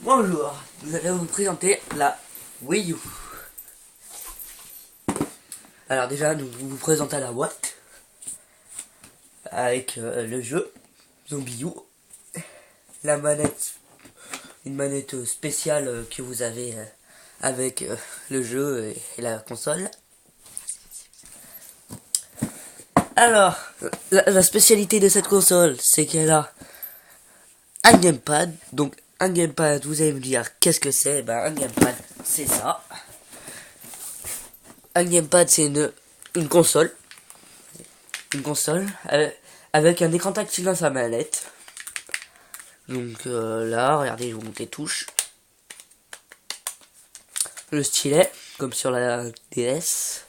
Bonjour, nous allons vous présenter la Wii U. Alors déjà, nous vous présentons la boîte avec le jeu Zombie U, la manette, une manette spéciale que vous avez avec le jeu et la console. Alors, la spécialité de cette console, c'est qu'elle a un gamepad. Donc un gamepad, vous allez me dire qu'est-ce que c'est? Ben un gamepad, c'est ça. Un gamepad, c'est une console. Une console avec un écran tactile dans sa manette. Donc là, regardez, je vous montre les touches. Le stylet, comme sur la DS.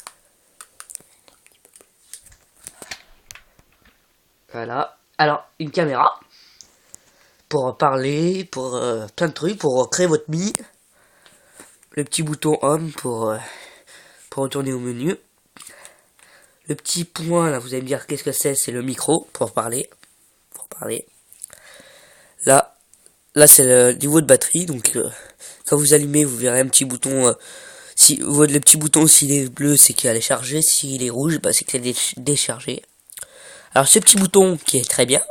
Voilà. Alors, une caméra. Pour parler, pour plein de trucs, pour créer votre Mi. Le petit bouton Home pour retourner au menu. Le petit point, là, vous allez me dire qu'est-ce que c'est le micro, pour parler. Là, c'est le niveau de batterie, donc quand vous allumez, vous verrez un petit bouton. Si le petit bouton, s'il est bleu, c'est qu'il est chargé. S'il est rouge, bah, c'est qu'il est déchargé. Alors ce petit bouton qui est très bien,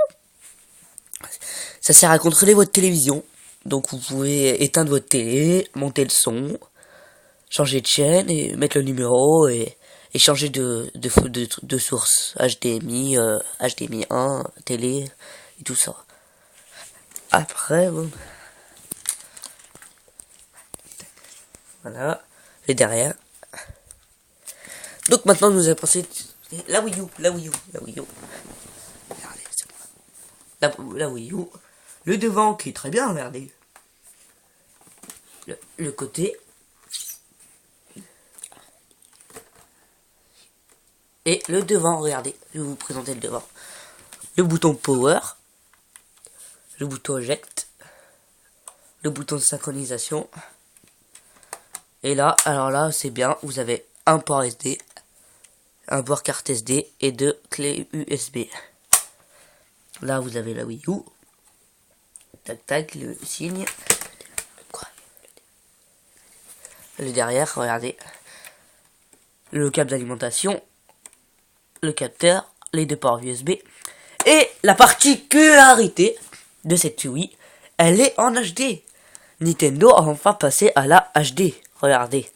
ça sert à contrôler votre télévision. Donc vous pouvez éteindre votre télé, monter le son, changer de chaîne et mettre le numéro et changer de source HDMI, HDMI 1, télé et tout ça. Après, bon, voilà, et derrière. Donc maintenant nous allons passer la Wii U. Regardez, c'est bon. La Wii U. Le devant qui est très bien, regardez. Le côté. Et le devant, regardez. Je vais vous présenter le devant. Le bouton Power. Le bouton Eject. Le bouton de synchronisation. Et là, alors là, c'est bien. Vous avez un port SD. Un port carte SD et 2 clés USB. Là, vous avez la Wii U. Tac tac, le signe. Quoi? Le derrière, regardez. Le câble d'alimentation. Le capteur. Les deux ports USB. Et la particularité de cette Wii, elle est en HD. Nintendo a enfin passé à la HD. Regardez.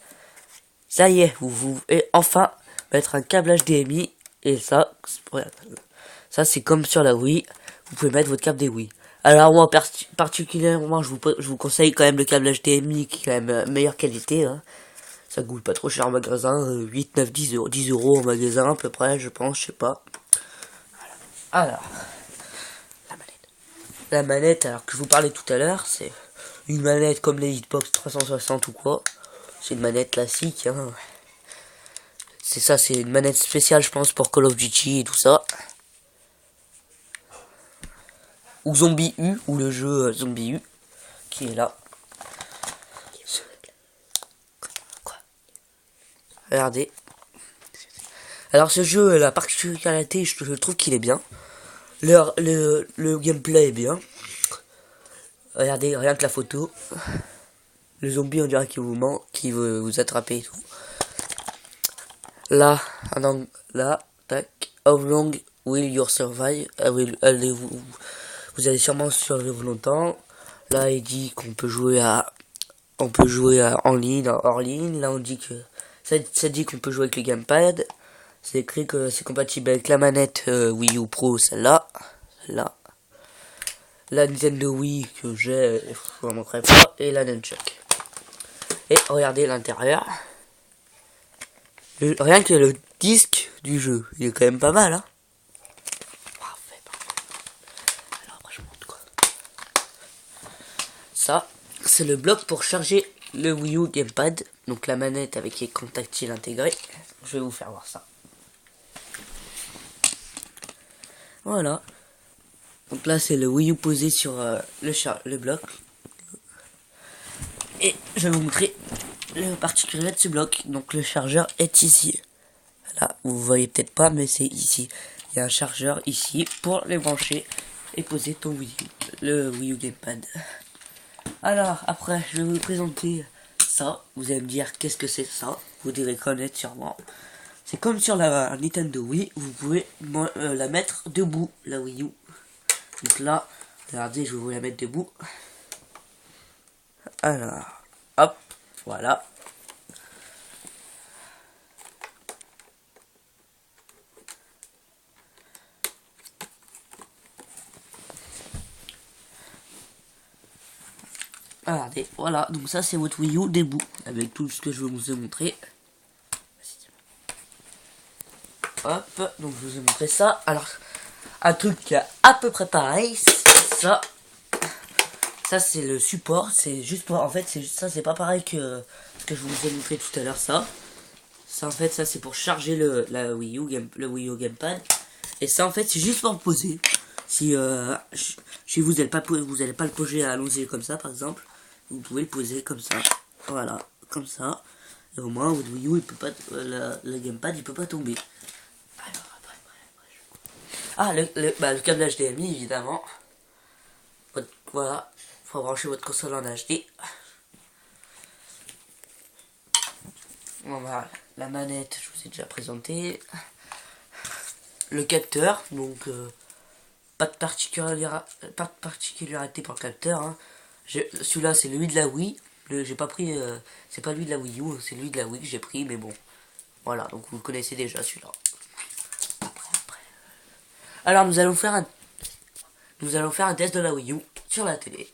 Ça y est, vous pouvez enfin mettre un câble HDMI. Et ça c'est comme sur la Wii. Vous pouvez mettre votre câble des Wii. Alors moi particulièrement, je vous conseille quand même le câble HDMI qui est quand même meilleure qualité. Hein. Ça coûte pas trop cher en magasin, 8, 9, 10 euros, 10 euros en magasin à peu près, je pense, je sais pas. Alors, la manette, alors que je vous parlais tout à l'heure, c'est une manette comme les Xbox 360 ou quoi. C'est une manette classique. Hein. C'est ça, c'est une manette spéciale, je pense, pour Call of Duty et tout ça. Ou Zombie U, ou le jeu Zombie U, qui est là. Quoi? Regardez. Alors ce jeu, la particularité, je trouve qu'il est bien. Le gameplay est bien. Regardez, rien que la photo. Le zombie, on dirait qu'il vous ment, qu'il veut vous attraper et tout. Là, tac. How long will you survive? Vous allez sûrement survivre longtemps. Là, il dit qu'on peut jouer en ligne, hors ligne. Là, on dit que ça dit qu'on peut jouer avec le gamepad. C'est écrit que c'est compatible avec la manette Wii U Pro, celle-là. La Nintendo Wii que j'ai, je vous en montrerai pas. Et la Nunchuck. Et regardez l'intérieur. Rien que le disque du jeu, il est quand même pas mal, hein. Parfait. Alors après je montre quoi. Ça, c'est le bloc pour charger le Wii U Gamepad. Donc la manette avec écran tactile intégré. Je vais vous faire voir ça. Voilà. Donc là c'est le Wii U posé sur le bloc. Et je vais vous montrer le particulier de ce bloc. Donc le chargeur est ici. Là, vous voyez peut-être pas, mais c'est ici. Il y a un chargeur ici pour les brancher et poser le Wii U Gamepad. Alors, après, je vais vous présenter ça. Vous allez me dire qu'est-ce que c'est ça. Vous devez connaître sûrement. C'est comme sur la Nintendo Wii, vous pouvez la mettre debout, la Wii U. Donc là, regardez, je vais vous la mettre debout. Alors, hop, voilà. Regardez, voilà, donc ça c'est votre Wii U debout, avec tout ce que je vous ai montré. Hop, donc je vous ai montré ça. Alors, un truc à peu près pareil, ça. Ça c'est le support, c'est juste pour, en fait, ça c'est pas pareil que ce que je vous ai montré tout à l'heure, ça. Ça en fait, ça c'est pour charger la Wii U, le Wii U Gamepad. Et ça en fait, c'est juste pour le poser. Si chez vous, vous allez pas le poser allongé comme ça, par exemple. Vous pouvez le poser comme ça. Voilà, comme ça. Et au moins, votre Wii U, il peut pas, le Gamepad, il peut pas tomber. Alors, après, le câble HDMI, évidemment. Voilà, faut brancher votre console en HD. Voilà, la manette, je vous ai déjà présenté. Le capteur, donc pas de particularité pour le capteur. Hein. Celui-là, c'est lui de la Wii. J'ai pas pris, c'est pas lui de la Wii U, c'est lui de la Wii que j'ai pris, mais bon. Voilà, donc vous le connaissez déjà celui-là. Alors nous allons faire un test de la Wii U sur la télé.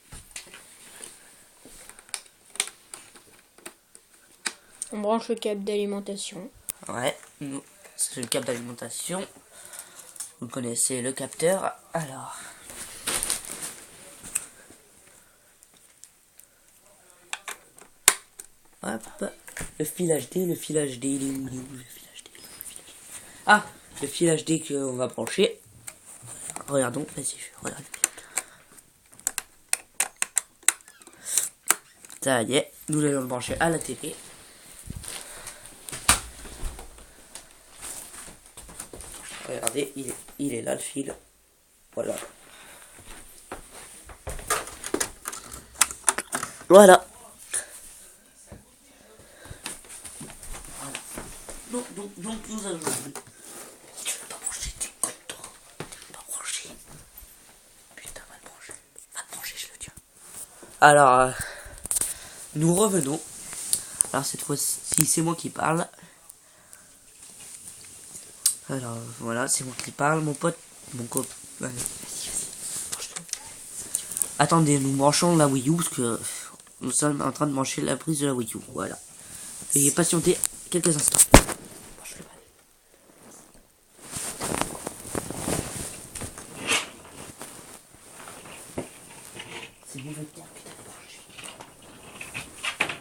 On branche le câble d'alimentation. Ouais, c'est le câble d'alimentation. Vous connaissez le capteur. Alors. Hop. Le fil HD, il est où, le fil HD, Ah, le fil HD qu'on va brancher. Regardons, vas-y, regarde. Ça y est, nous allons le brancher à la télé. Regardez, il est là le fil. Voilà. Voilà. Donc nous allons... Tu veux pas brancher tes couilles, toi? Tu veux pas brancher? Putain, va te brancher. Va te brancher, je le tiens. Alors, nous revenons. Alors cette fois-ci, c'est moi qui parle. Alors voilà, c'est moi qui parle, mon pote, mon copain. Vas-y. Attendez, nous branchons la Wii U parce que nous sommes en train de brancher la prise de la Wii U. Voilà. Veuillez patienter quelques instants. C'est mauvais terme, putain de brancher.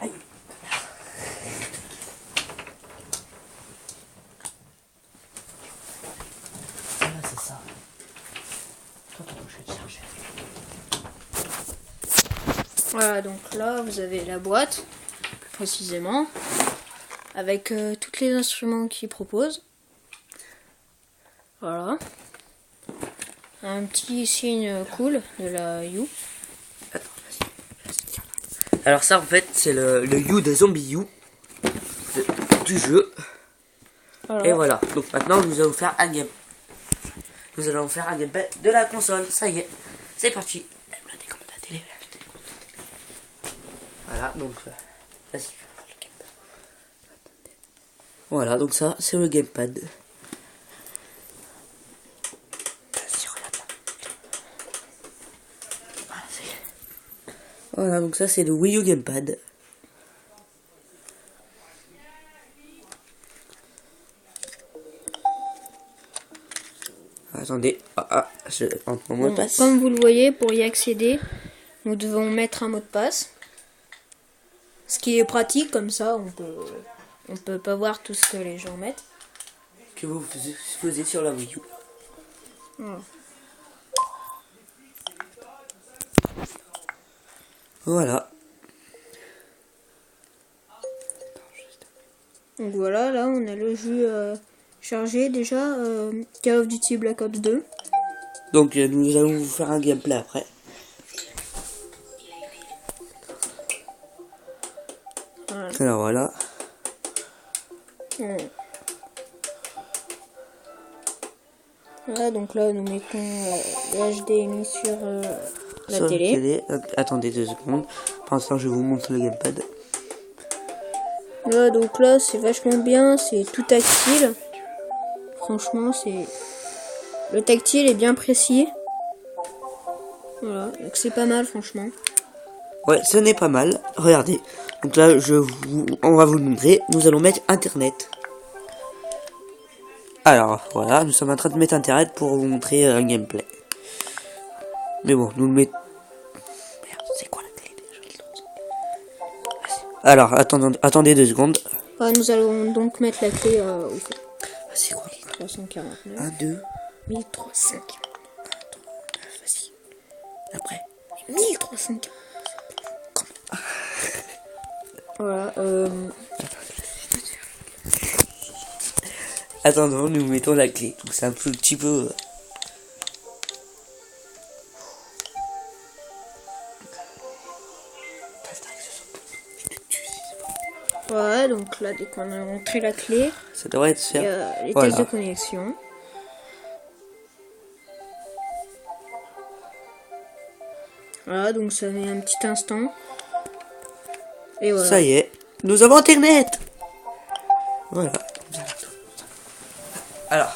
Aïe. Voilà, c'est ça. Toi, je vais te chercher. Voilà, donc là, vous avez la boîte, plus précisément, avec tous les instruments qu'il propose. Voilà. Un petit signe cool de la U. Attends, vas-y. Alors ça, en fait, c'est le U de Zombie U du jeu. Voilà. Et voilà. Donc maintenant, nous allons faire un game. Nous allons faire un gameplay de la console. Ça y est. C'est parti. La télécommande à télé. Voilà, donc... vas-y. Voilà, donc ça, c'est le gamepad. Vas-y, regarde là. Voilà, ça y est. Voilà, donc ça, c'est le Wii U gamepad. Attendez, je entre mon mot de passe. Comme vous le voyez, pour y accéder, nous devons mettre un mot de passe. Ce qui est pratique, comme ça, on peut pas voir tout ce que les gens mettent. Que vous faisiez sur la Wii U. Voilà. Donc voilà, là on a le jeu chargé déjà, Call of Duty Black Ops 2. Donc nous allons vous faire un gameplay après. Voilà. Alors voilà. Voilà, donc là nous mettons le HDMI sur la Sur télé. Attendez 2 secondes. Pour l'instant, je vous montre le gamepad. Voilà, donc là c'est vachement bien, c'est tout tactile. Franchement, c'est le tactile est bien précis. Voilà, donc c'est pas mal franchement. Ouais, ce n'est pas mal. Regardez. Donc là, on va vous le montrer. Nous allons mettre Internet. Alors, voilà, nous sommes en train de mettre Internet pour vous montrer un gameplay. Mais bon, nous le mettons... Merde, c'est quoi la clé déjà? Alors, attendez 2 secondes. Ouais, nous allons donc mettre la clé C'est quoi? 349. 1, 2, 1349. vas-y. Après. 1349. Voilà, Attendons, nous mettons la clé. Donc c'est un petit peu... voilà, donc là, dès qu'on a montré la clé, Ça devrait être il y fait. a les Voilà. tests de connexion. Voilà, donc ça met un petit instant. Et voilà. Ça y est, nous avons Internet. Voilà. Alors,